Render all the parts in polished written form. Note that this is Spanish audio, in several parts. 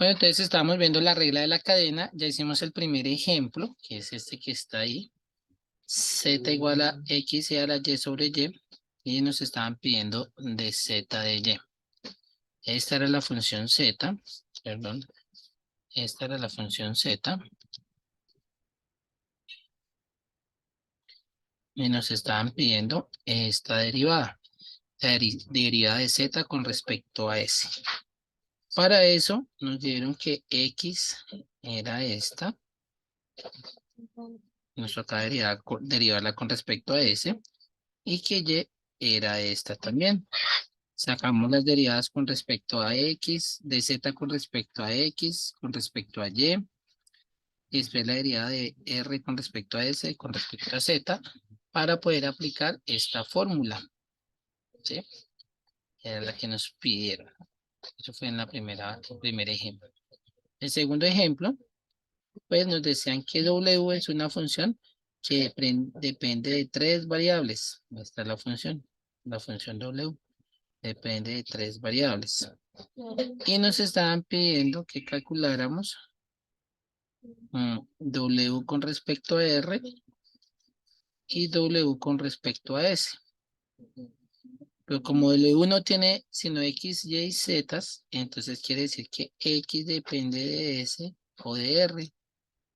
Bueno, entonces estamos viendo la regla de la cadena. Ya hicimos el primer ejemplo, que es este que está ahí. Z igual a X y a la Y sobre Y. Y nos estaban pidiendo de Z de Y. Esta era la función Z. Perdón. Esta era la función Z. Y nos estaban pidiendo esta derivada. La derivada de Z con respecto a S. Para eso nos dieron que X era esta. Nos toca derivarla con respecto a S. Y que Y era esta también. Sacamos las derivadas con respecto a X, de Z con respecto a X, con respecto a Y. Y después la derivada de R con respecto a S, con respecto a Z, para poder aplicar esta fórmula. ¿Sí? Era la que nos pidieron. Eso fue en el primer ejemplo. El segundo ejemplo, pues nos decían que W es una función que depende de tres variables. Esta es la función W. Depende de tres variables. Y nos estaban pidiendo que calculáramos W con respecto a R y W con respecto a S. Pero como W no tiene sino X, Y y Z, entonces quiere decir que X depende de S o de R,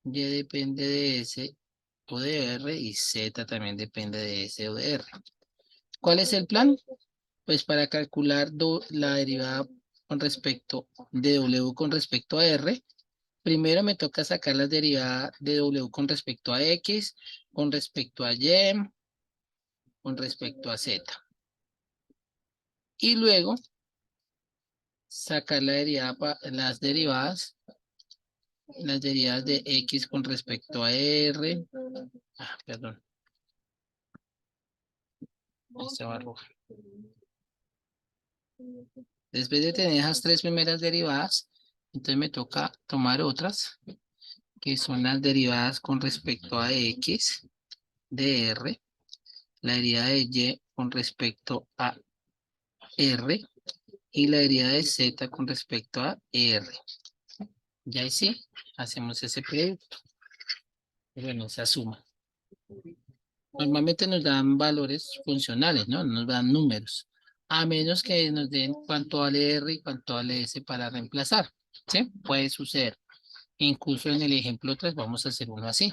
Y depende de S o de R y Z también depende de S o de R. ¿Cuál es el plan? Pues para calcular la derivada con respecto de W con respecto a R, primero me toca sacar las derivadas de W con respecto a X, con respecto a Y, con respecto a Z. Y luego sacar las derivadas de X con respecto a R. Perdón. Esta va roja. Después de tener esas tres primeras derivadas, entonces me toca tomar otras, que son las derivadas con respecto a X de R, la derivada de Y con respecto a R y la derivada de Z con respecto a R. Ya ahí sí, hacemos ese producto. Bueno, esa suma. Normalmente nos dan valores funcionales, ¿no? Nos dan números. A menos que nos den cuánto vale R y cuánto vale S para reemplazar. ¿Sí? Puede suceder. Incluso en el ejemplo 3 vamos a hacer uno así.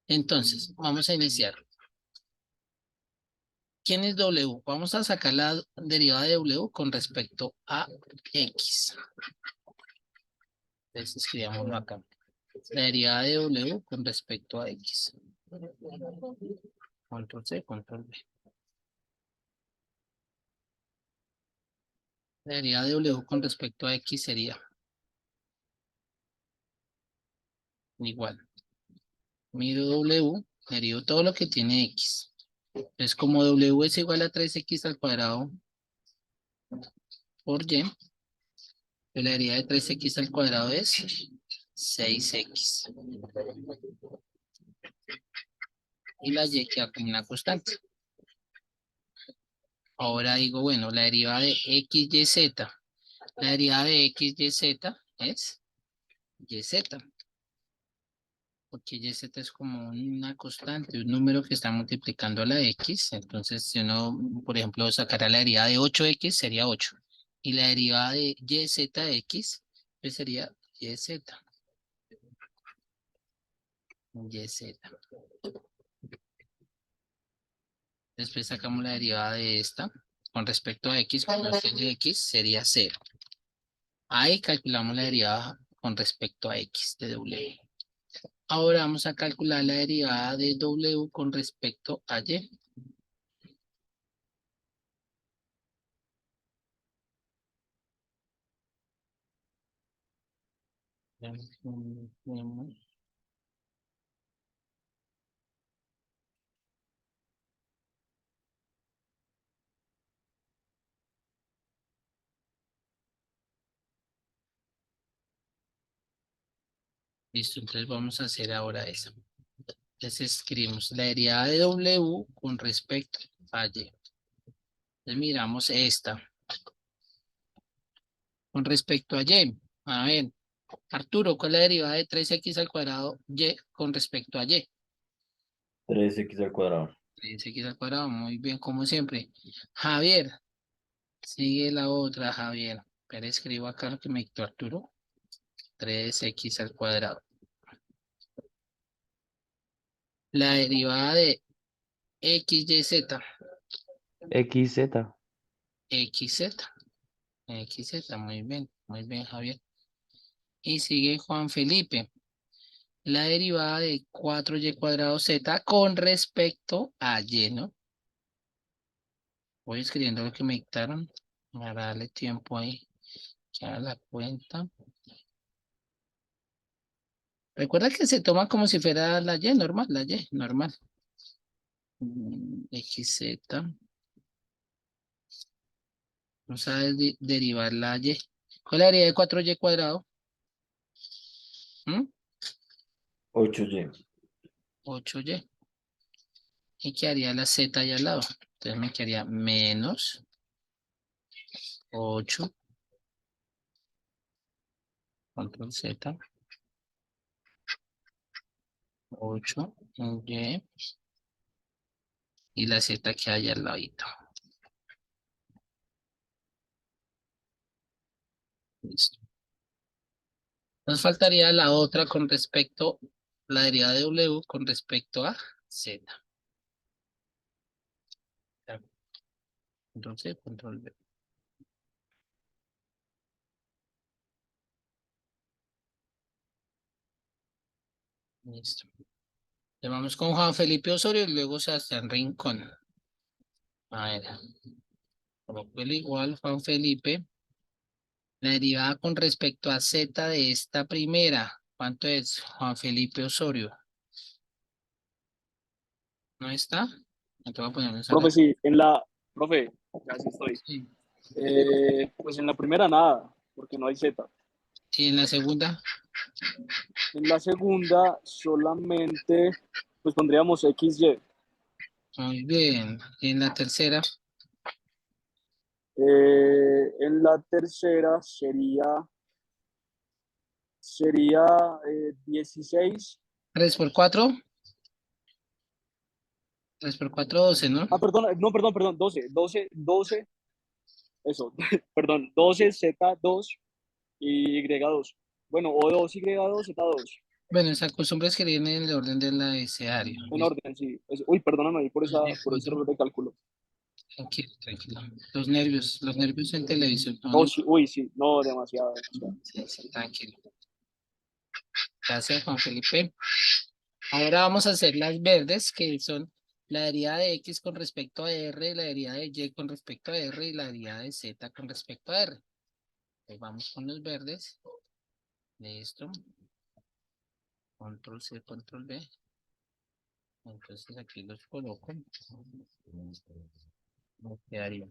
Entonces, vamos a iniciar. ¿Quién es W? Vamos a sacar la derivada de W con respecto a X. Entonces, escribámoslo acá. La derivada de W con respecto a X. Control C, control V. La derivada de W con respecto a X sería igual. Mido W, derivo todo lo que tiene X. Es como W es igual a 3X al cuadrado por Y. La derivada de 3X al cuadrado es 6X. Y la Y queda como una constante. Ahora digo, bueno, la derivada de X, Y, Z. La derivada de X, Y, Z es YZ. Porque YZ es como una constante, un número que está multiplicando a la X. Entonces, si uno, por ejemplo, sacara la derivada de 8X, sería 8. Y la derivada de YZX, pues sería YZ. YZ. Después sacamos la derivada de esta. Con respecto a X, cuando esté en X, sería 0. Ahí calculamos la derivada con respecto a X de W. Ahora vamos a calcular la derivada de W con respecto a Y. Listo, entonces vamos a hacer ahora eso. Entonces escribimos la derivada de W con respecto a Y. Entonces miramos esta. con respecto a y. A ver, Arturo, ¿cuál es la derivada de 3x al cuadrado y con respecto a y? 3x al cuadrado. 3x al cuadrado, muy bien, como siempre. Javier, sigue la otra, Javier. Pero escribo acá lo que me dictó Arturo. 3x al cuadrado. La derivada de x, y, z. XZ. XZ. XZ, muy bien, Javier. Y sigue Juan Felipe. La derivada de 4y cuadrado z con respecto a y, ¿no? Voy escribiendo lo que me dictaron para darle tiempo ahí que haga la cuenta. Recuerda que se toma como si fuera la y normal, la y normal. XZ. No sabes derivar la y. ¿Cuál es la derivada de 4y cuadrado? ¿Mm? 8y. 8y. Y quedaría la z ahí al lado. Entonces me quedaría menos 8, control Z, 8, y la z que hay al ladito. Listo. Nos faltaría la otra con respecto, la derivada de W con respecto a Z. Control C, control V. Listo. Le vamos con Juan Felipe Osorio y luego Sebastián Rincón. A ver, coloco el igual Juan Felipe. La derivada con respecto a Z de esta primera. ¿Cuánto es Juan Felipe Osorio? ¿No está? Me tengo que poner un Profe, saca. sí, profe, ya sí estoy. Sí. Pues en la primera nada, porque no hay Z. Y en la segunda, En la segunda solamente, pues pondríamos XY. muy bien. Y en la tercera, En la tercera sería 16. 3 por 4, 3 por 4, 12, ¿no? Ah, perdón, no, perdón, 12, eso, perdón, 12 Z2 y Y2. Bueno, o 2Y2 Z2. Bueno, esa costumbre es que viene en el orden del abecedario. En orden, sí. Uy, perdóname ahí por ese 4, error de cálculo. tranquilo, tranquilo. Los nervios en televisión, no, Oh, sí, uy, sí, no, demasiado, demasiado. sí, sí, tranquilo. Gracias, Juan Felipe. Ahora vamos a hacer las verdes, que son la derivada de X con respecto a R, la derivada de Y con respecto a R y la derivada de Z con respecto a R. Pues vamos con los verdes. Listo. Control C, control V. Entonces aquí los coloco. Me quedaría.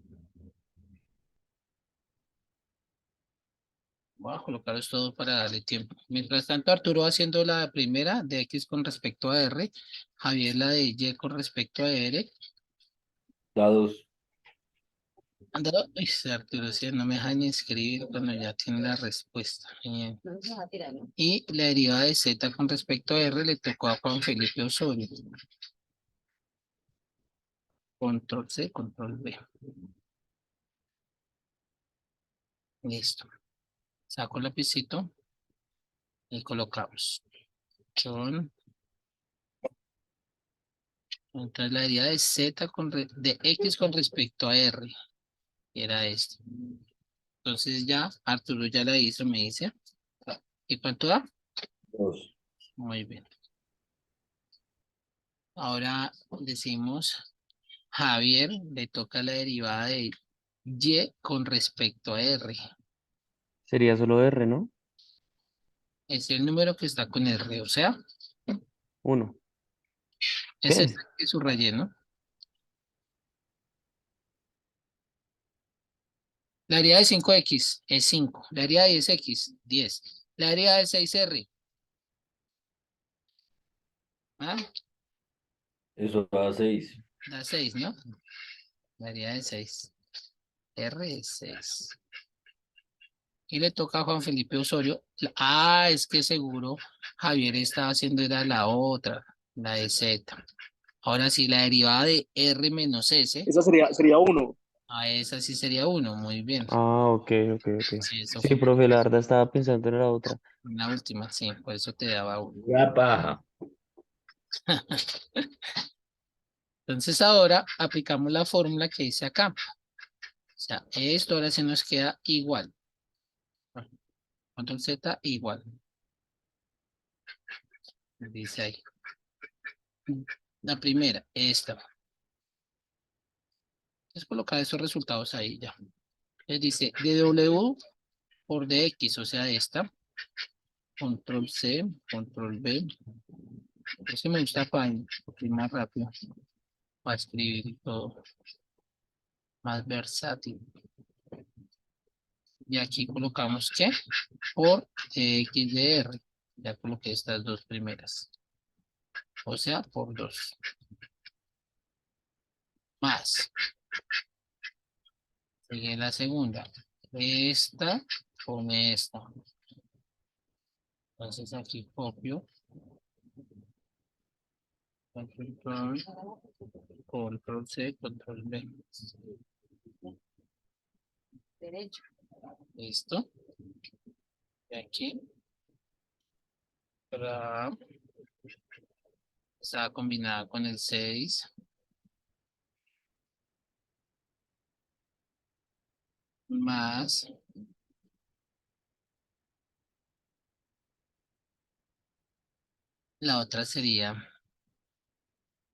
Voy a colocarlos todos para darle tiempo. Mientras tanto, Arturo va haciendo la primera de X con respecto a R. Javier la de Y con respecto a R. Dados. Uy, Arturo, sí, no me deja ni escribir cuando ya tiene la respuesta. Bien. Y la derivada de Z con respecto a R le tocó a Juan Felipe Osorio. Control C, control V. Listo. Saco el lapicito y colocamos. John. Entonces la derivada de Z de X con respecto a R. Era esto. Entonces ya Arturo ya la hizo, me dice. ¿Y cuánto da? 2. Muy bien. Ahora decimos Javier le toca la derivada de Y con respecto a R. Sería solo R, ¿no? Es el número que está con R, o sea, 1. es el ¿Qué? que subrayé, ¿no? La derivada de 5x es 5. La derivada de 10x, 10. La derivada de 6r, ¿ah? Eso da 6. Da 6, ¿no? La derivada de 6. R es 6. Y le toca a Juan Felipe Osorio. Ah, es que seguro Javier estaba haciendo era la otra, la de Z. Ahora sí, la derivada de R menos S, Esa sería 1. a esa sí sería 1. Muy bien. Ah, ok, ok, ok. Sí, eso Sí, fue profe, la verdad estaba pensando en la otra. la última, sí, por eso te daba 1. La paja. Entonces ahora aplicamos la fórmula que dice acá. O sea, esto ahora se nos queda igual. Control Z igual. Dice ahí. La primera, esta. Es colocar esos resultados ahí ya. Les dice dw por dx, o sea, esta. Control C, control V. Ese me gusta para ir más rápido. Para escribir y todo. Más versátil. Y aquí colocamos ¿qué? Por x de r. Ya coloqué estas dos primeras. O sea, por 2. Más. Sigue la segunda. Esta con esta. Entonces aquí copio. Control, control C, control V. Derecho. Listo. Y aquí. Está combinada con el 6. Más la otra sería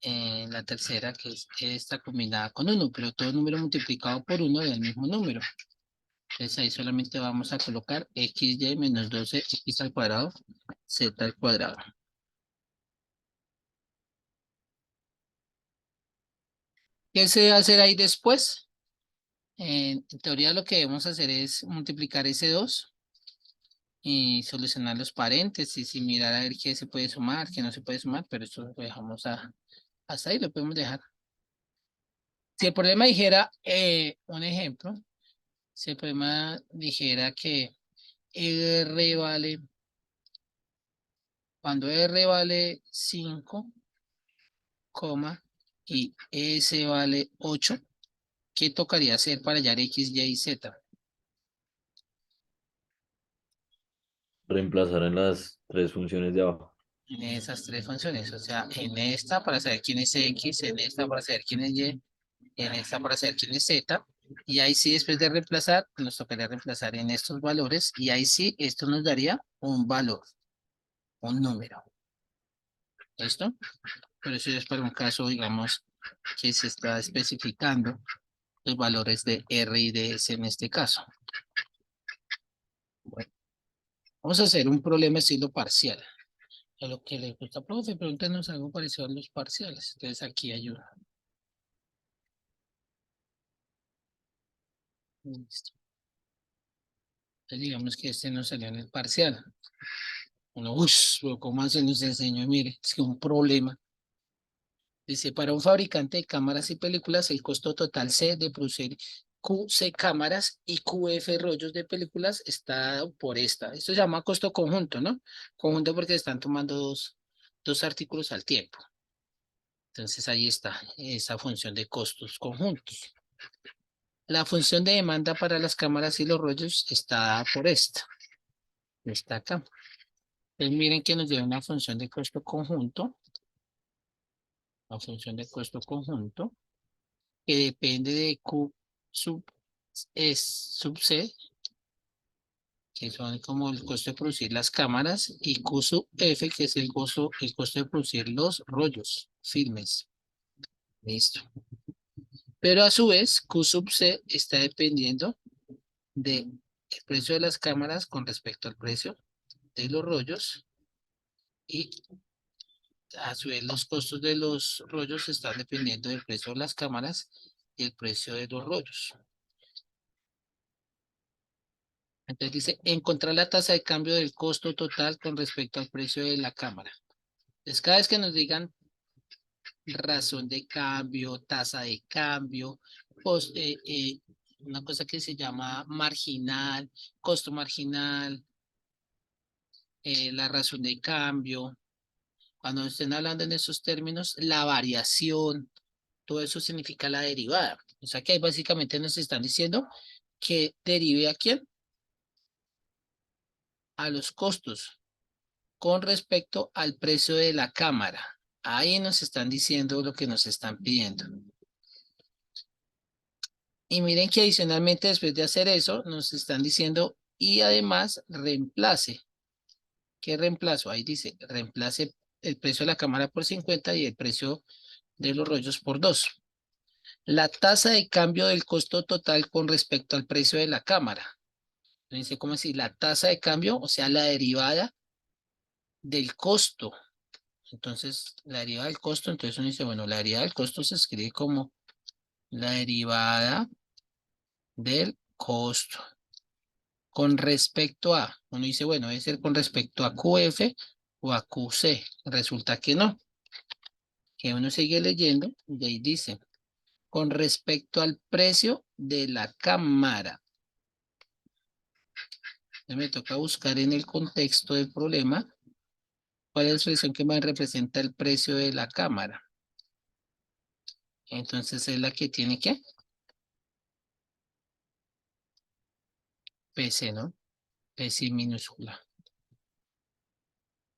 la tercera, que es esta combinada con 1, pero todo número multiplicado por 1 del mismo número. Entonces ahí solamente vamos a colocar xy menos 12x al cuadrado, z al cuadrado. ¿Qué se debe hacer ahí después? En teoría lo que debemos hacer es multiplicar ese 2 y solucionar los paréntesis y mirar a ver qué se puede sumar, qué no se puede sumar, pero esto lo dejamos hasta ahí, lo podemos dejar. Si el problema dijera, un ejemplo, si el problema dijera que R vale, cuando R vale 5, y S vale 8, ¿qué tocaría hacer para hallar X, Y y Z? Reemplazar en las tres funciones de abajo. En esas tres funciones, o sea, en esta para saber quién es X, en esta para saber quién es Y, en esta para saber quién es Z, y ahí sí después de reemplazar, nos tocaría reemplazar en estos valores, y ahí sí esto nos daría un valor, un número. ¿Listo? Pero eso ya es para un caso, digamos, que se está especificando los valores de R y de S en este caso. Bueno, vamos a hacer un problema estilo parcial. A lo que le gusta, profe, pregúntenos algo parecido a los parciales. Entonces aquí ayuda. Listo. Entonces digamos que este nos salió en el parcial. Uno, uff, ¿cómo se nos enseñó? Mire, es que un problema. Dice, para un fabricante de cámaras y películas, el costo total C de producir QC cámaras y QF rollos de películas está dado por esta. Esto se llama costo conjunto, ¿no? Conjunto porque están tomando dos artículos al tiempo. Entonces ahí está, esa función de costos conjuntos. La función de demanda para las cámaras y los rollos está dada por esta. Está acá. Entonces miren que nos dio una función de costo conjunto. La función de costo conjunto que depende de Q sub, sub C, que son como el costo de producir las cámaras, y Q sub F, que es el costo de producir los rollos filmes. Listo. Pero a su vez, Q sub C está dependiendo del precio de las cámaras con respecto al precio de los rollos, y a su vez los costos de los rollos están dependiendo del precio de las cámaras y el precio de los rollos. Entonces dice, encontrar la tasa de cambio del costo total con respecto al precio de la cámara. Entonces cada vez que nos digan razón de cambio, tasa de cambio, una cosa que se llama marginal, costo marginal, la razón de cambio. Cuando estén hablando en esos términos, la variación, todo eso significa la derivada. O sea que ahí básicamente nos están diciendo que derive a quién, a los costos con respecto al precio de la cámara. Ahí nos están diciendo lo que nos están pidiendo. Y miren que adicionalmente después de hacer eso, nos están diciendo y además reemplace. ¿Qué reemplazo? Ahí dice, reemplace el precio de la cámara por 50 y el precio de los rollos por 2. La tasa de cambio del costo total con respecto al precio de la cámara. Entonces, ¿cómo así? La tasa de cambio, o sea, la derivada del costo. Entonces, la derivada del costo, entonces uno dice, bueno, la derivada del costo se escribe como la derivada del costo con respecto a, uno dice, bueno, debe ser con respecto a QF o a QC. Resulta que no, que uno sigue leyendo y ahí dice, con respecto al precio de la cámara. Me toca buscar en el contexto del problema cuál es la expresión que más representa el precio de la cámara. Entonces es la que tiene que PC, ¿no? PC minúscula.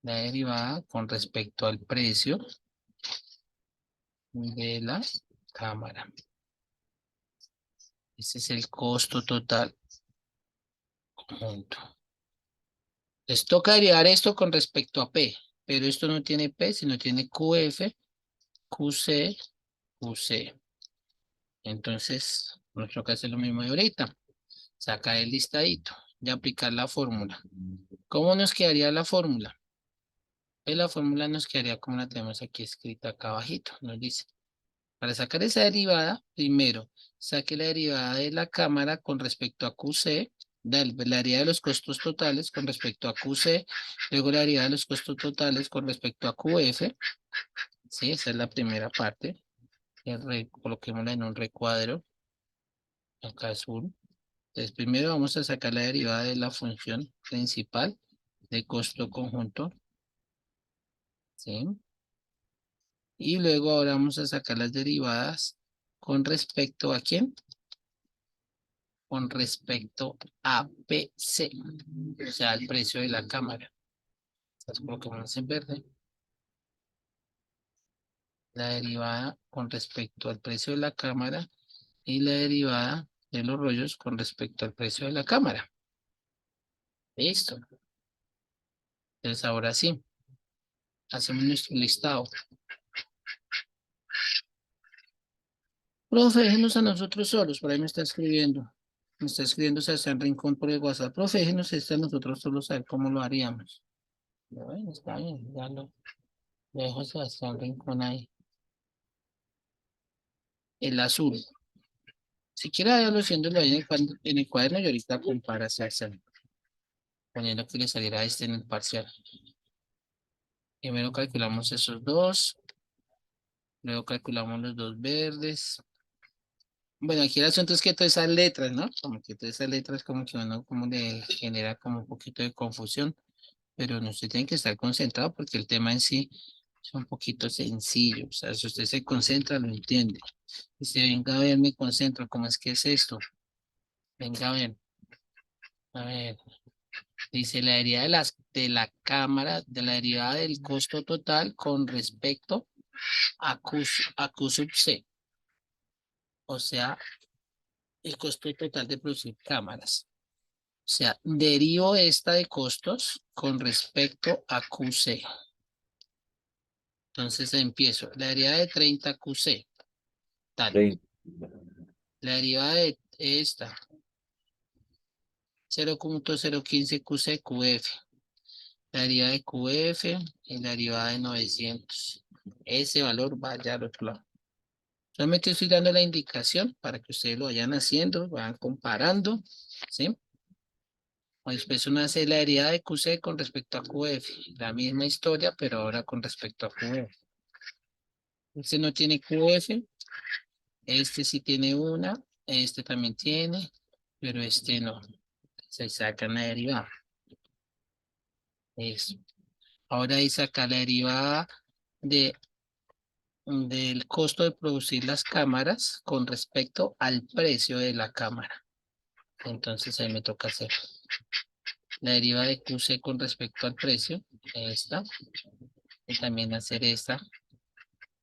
La derivada con respecto al precio de la cámara. Ese es el costo total conjunto. Les toca derivar esto con respecto a P, pero esto no tiene P, sino tiene QF, QC, QC. Entonces, nos toca hacer lo mismo de ahorita. Sacar el listadito y aplicar la fórmula. ¿Cómo nos quedaría la fórmula? Pues la fórmula nos quedaría como la tenemos aquí escrita acá abajito. Nos dice, para sacar esa derivada, primero, saque la derivada de la cámara con respecto a QC, la derivada de los costos totales con respecto a QC, luego la derivada de los costos totales con respecto a QF. Sí, esa es la primera parte. Coloquémosla en un recuadro. Acá azul. Entonces, primero vamos a sacar la derivada de la función principal de costo conjunto. ¿Sí? Y luego ahora vamos a sacar las derivadas con respecto a ¿quién? Con respecto a PC, o sea, el precio de la cámara. Entonces, colocamos en verde. La derivada con respecto al precio de la cámara y la derivada de los rollos con respecto al precio de la cámara. Listo. Entonces, ahora sí, hacemos nuestro listado. Profe, déjenos a nosotros solos, por ahí me está escribiendo. Me está escribiendo Sebastián Rincón por el WhatsApp. Profe, déjenos a nosotros solos a ver cómo lo haríamos. Bueno, está bien, ya lo dejo a Sebastián Rincón ahí. El azul. Si quiere, hágalo haciéndolo ahí en el cuaderno y ahorita compara Sebastián. Poniendo que le saliera este en el parcial. Primero calculamos esos dos. Luego calculamos los dos verdes. Bueno, aquí el asunto es que todas esas letras, ¿no? Como que todas esas letras como que uno como le genera como un poquito de confusión. Pero no se tiene que estar concentrado porque el tema en sí es un poquito sencillo. O sea, si usted se concentra, lo entiende. Dice, venga a ver, me concentro, ¿cómo es que es esto? Venga a ver. Dice la derivada de la cámara, de la derivada del costo total con respecto a Q sub C. O sea, el costo total de producir cámaras. O sea, derivo esta de costos con respecto a QC. Entonces empiezo. La derivada de 30 QC. Tal. 30. La derivada de esta. 0.015 QC QF. La derivada de QF y la derivada de 900. Ese valor va allá al otro lado. Solamente estoy dando la indicación para que ustedes lo vayan haciendo, vayan comparando, ¿sí? Después uno hace la derivada de QC con respecto a QF. La misma historia, pero ahora con respecto a QF. Este no tiene QF. Este sí tiene una Este también tiene, pero este no. Se saca la derivada. Eso. Ahora ahí saca la derivada de, del costo de producir las cámaras con respecto al precio de la cámara. Entonces ahí me toca hacer la derivada de QC con respecto al precio, esta, y también hacer esta,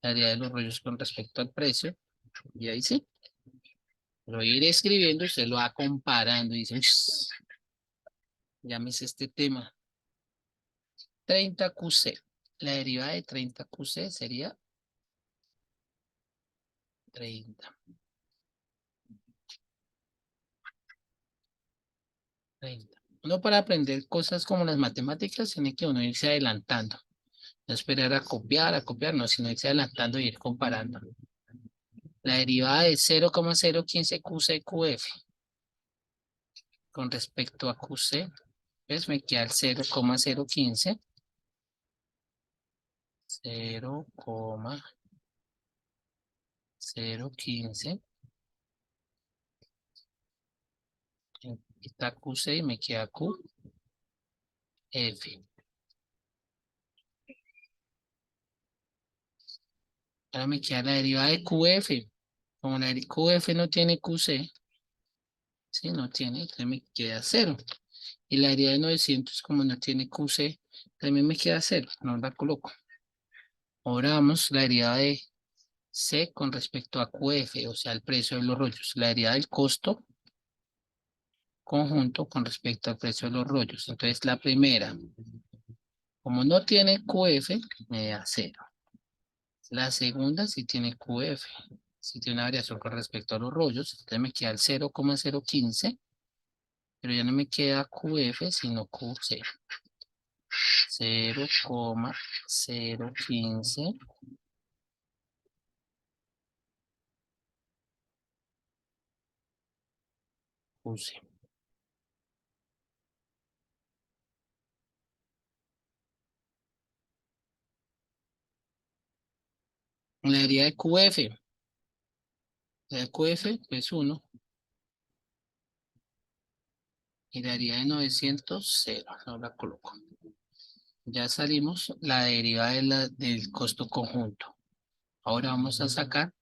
la derivada de los rollos con respecto al precio, y ahí sí. Lo iré escribiendo y usted lo va comparando y dice, "Ush, llámese este tema. 30 QC. La derivada de 30 QC sería 30. 30. Uno para aprender cosas como las matemáticas tiene que uno irse adelantando. No esperar a copiar, no, sino irse adelantando y ir comparando. La derivada de 0,015 QC QF con respecto a QC, pues me queda el 0,015. 0,015. Está QC y me queda QF. Ahora me queda la derivada de QF. Como la QF no tiene QC, sí, no tiene, entonces me queda 0. Y la derivada de 900, como no tiene QC, también me queda 0. No la coloco. Ahora vamos la derivada de C con respecto a QF, o sea, el precio de los rollos. La derivada del costo conjunto con respecto al precio de los rollos. Entonces, la primera, como no tiene QF, me da 0. La segunda sí tiene QF. Sí tiene una variación con respecto a los rollos. Entonces me queda el 0,015. Pero ya no me queda QF, sino QC. 0,015 QC. La derivada de QF. La de QF es 1. Y la derivada de 900, 0. No la coloco. Ya salimos la derivada del costo conjunto. Ahora vamos a sacar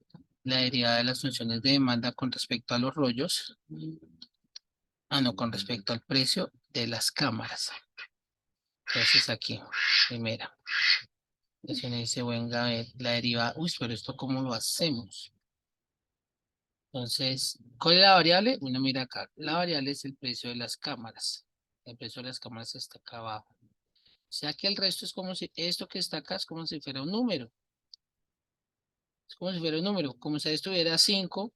la derivada de las funciones de demanda con respecto a los rollos. No, con respecto al precio de las cámaras. Entonces aquí, primera. Entonces me dice, venga, a ver, la derivada. Uy, pero esto ¿cómo lo hacemos? Entonces, ¿cuál es la variable? Bueno, mira acá. La variable es el precio de las cámaras. El precio de las cámaras está acá abajo. O sea que el resto es como si, esto que está acá es como si fuera un número. Es como si fuera un número. Como si estuviera 5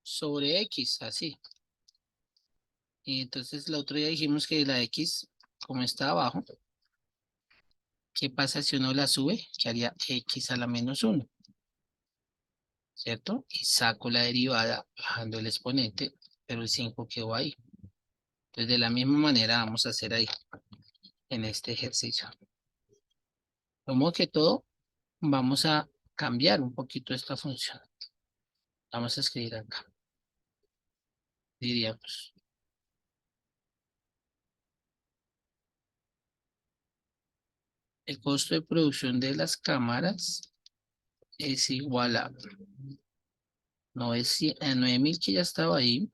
sobre X, así. Y entonces el otro día dijimos que la X, como está abajo, ¿qué pasa si uno la sube? Que haría X a la menos 1, ¿cierto? Y saco la derivada bajando el exponente, pero el 5 quedó ahí. Entonces de la misma manera vamos a hacer ahí, en este ejercicio. Como que todo, vamos a cambiar un poquito esta función. Vamos a escribir acá. Diríamos. El costo de producción de las cámaras es igual a 9.000 que ya estaba ahí,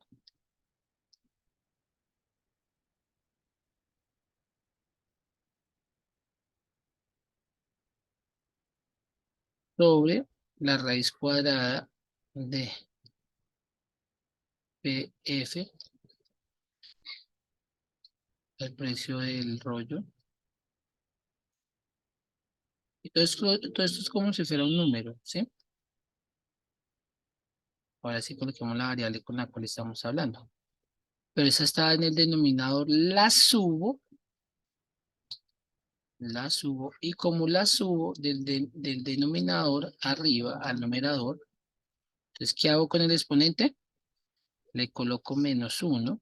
sobre la raíz cuadrada de PF, el precio del rollo. Y todo esto es como si fuera un número, ¿sí? Ahora sí coloquemos la variable con la cual estamos hablando. Pero esa está en el denominador, la subo, y como la subo del denominador arriba al numerador, entonces, ¿qué hago con el exponente? Le coloco -1,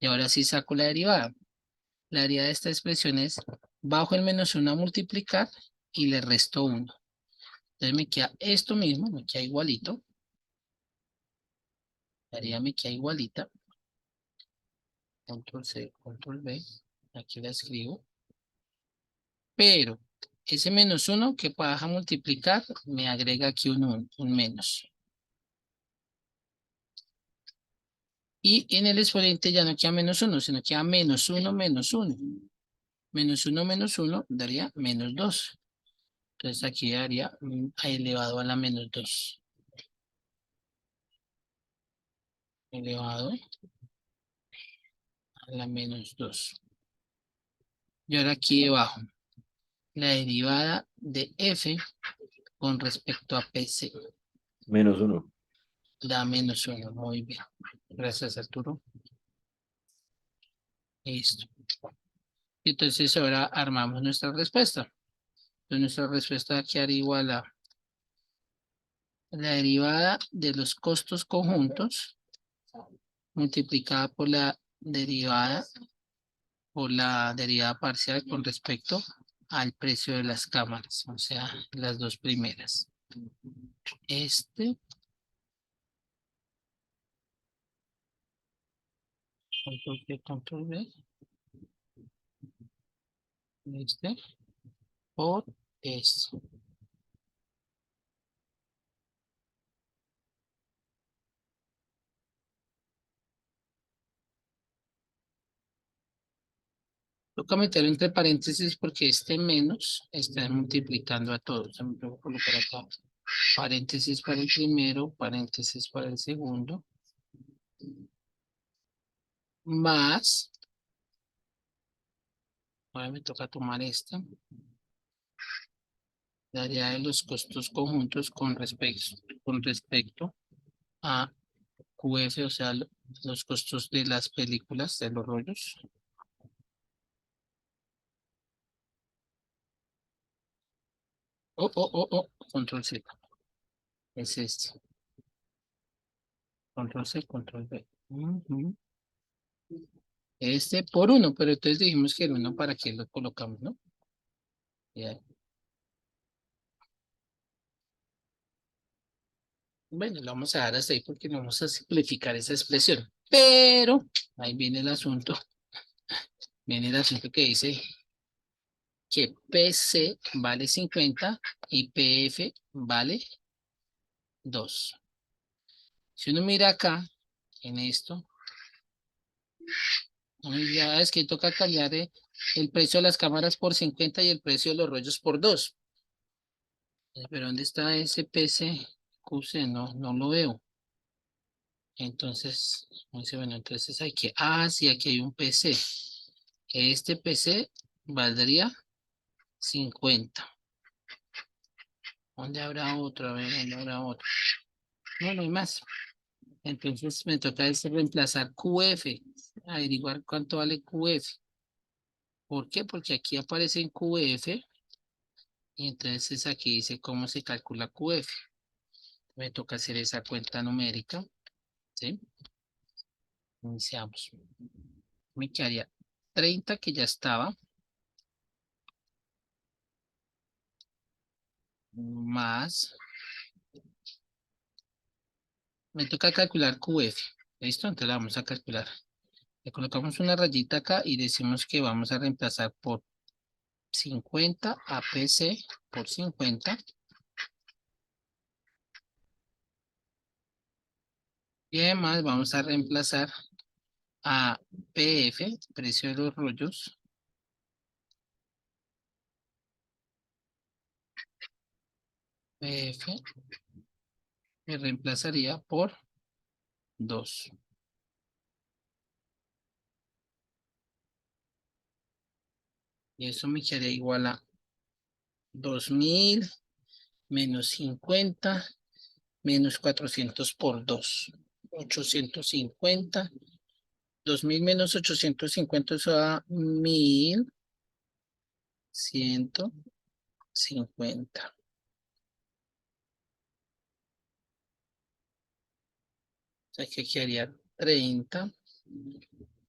y ahora sí saco la derivada. La derivada de esta expresión es, bajo el -1 a multiplicar, y le resto 1. Entonces me queda esto mismo, me queda igualito. Daría me queda igualita. Control C, Control V. Aquí la escribo. Pero ese menos 1 que baja a multiplicar me agrega aquí un menos. Y en el exponente ya no queda menos 1, sino queda menos 1 menos 1. Menos 1 daría menos 2. Entonces aquí daría elevado a la menos 2. Elevado a la menos 2. Y ahora aquí debajo, la derivada de f con respecto a PC. -1. Da menos 1. Muy bien. Gracias, Arturo. Listo. Entonces ahora armamos nuestra respuesta. Entonces nuestra respuesta quedaría igual a la derivada de los costos conjuntos multiplicada por la derivada parcial con respecto al precio de las cámaras, o sea, las dos primeras. Control C, Control V, por esto. Toca meterlo entre paréntesis porque este menos está multiplicando a todos. Me tengo que colocar acá paréntesis para el primero, paréntesis para el segundo, más, ahora me toca tomar esta, la área de los costos conjuntos con respecto a QF, o sea, los costos de las películas, de los rollos. Control C. Es este. Control C, Control V. Este por 1, pero entonces dijimos que el 1 para qué lo colocamos, ¿no? Ya. Bueno, lo vamos a dar hasta ahí porque no vamos a simplificar esa expresión. Pero ahí viene el asunto. Viene el asunto que dice que PC vale 50 y PF vale 2. Si uno mira acá, en esto, ya es que toca cambiar el precio de las cámaras por 50 y el precio de los rollos por 2. Pero ¿dónde está ese PC QC? No lo veo. Entonces, dice, bueno, entonces hay que, sí, aquí hay un PC. Este PC valdría 50. ¿Dónde habrá otro? A ver, ¿dónde habrá otro? No hay más. Entonces me toca reemplazar QF, averiguar cuánto vale QF. ¿Por qué? Porque aquí aparece en QF y entonces aquí dice cómo se calcula QF. Me toca hacer esa cuenta numérica, ¿sí? Iniciamos. Me quedaría 30 que ya estaba, más, me toca calcular QF. ¿Listo? Entonces la vamos a calcular. Le colocamos una rayita acá y decimos que vamos a reemplazar por 50 a PC por 50. Y además vamos a reemplazar a PF, precio de los rollos, PF, me reemplazaría por 2. Y eso me quedaría igual a 2000 menos 50 menos 400 por 2. 850. 2000 menos 850 eso da 1150. O sea que quedaría 30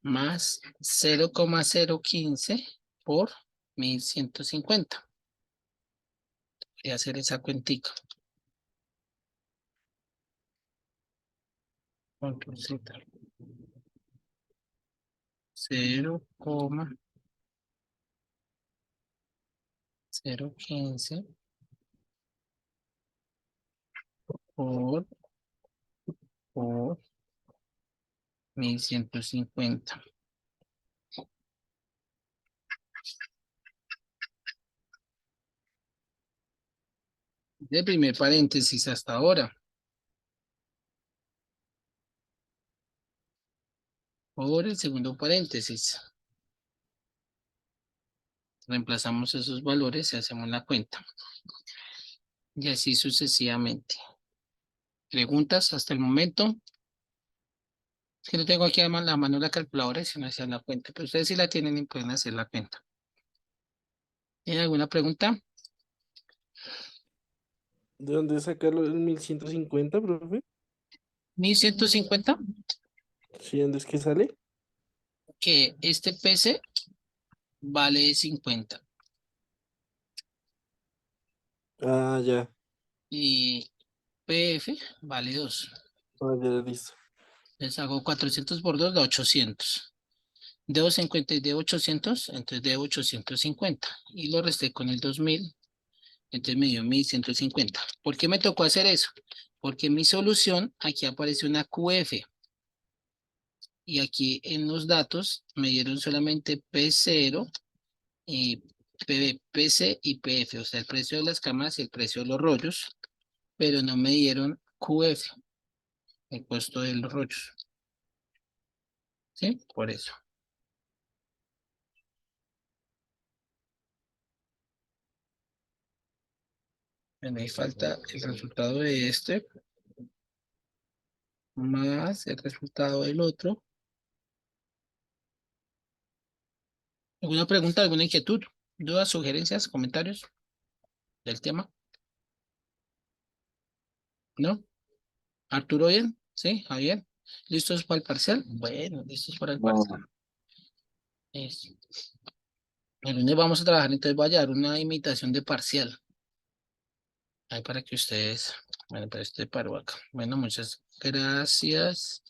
más 0,015 por 1150. Voy a hacer esa cuentica. Control Z. 0,015 por 1150. Del primer paréntesis hasta ahora. Por el segundo paréntesis. Reemplazamos esos valores y hacemos la cuenta. Y así sucesivamente. ¿Preguntas hasta el momento? Es que no tengo aquí a la mano la calculadora y si no hacían la cuenta. Pero ustedes sí la tienen y pueden hacer la cuenta. ¿Tienen alguna pregunta? ¿De dónde sacarlo el 1150, profe? 1150. ¿Sí, dónde es que sale? Que este PC vale 50. Ah, ya. Y PF vale 2. Ah, ya, listo. Les hago 400 por 2 da 800. Debo 50 y de 800, entonces debo 850. Y lo resté con el 2000, entonces me dio 1150. ¿Por qué me tocó hacer eso? Porque en mi solución, aquí aparece una QF. Y aquí en los datos me dieron solamente P0 y PC y PF, o sea, el precio de las cámaras y el precio de los rollos, pero no me dieron QF, el costo de los rollos. ¿Sí? Por eso. Me falta el resultado de este más el resultado del otro. ¿Alguna pregunta, alguna inquietud, dudas, sugerencias, comentarios del tema? ¿No? ¿Arturo bien? ¿Sí? ¿Javier? ¿Listos para el parcial? Bueno, listos para el parcial. Eso. El lunes vamos a trabajar, entonces voy a llevar una imitación de parcial. Ahí para que ustedes... Bueno, pero este paro acá. Bueno, muchas gracias.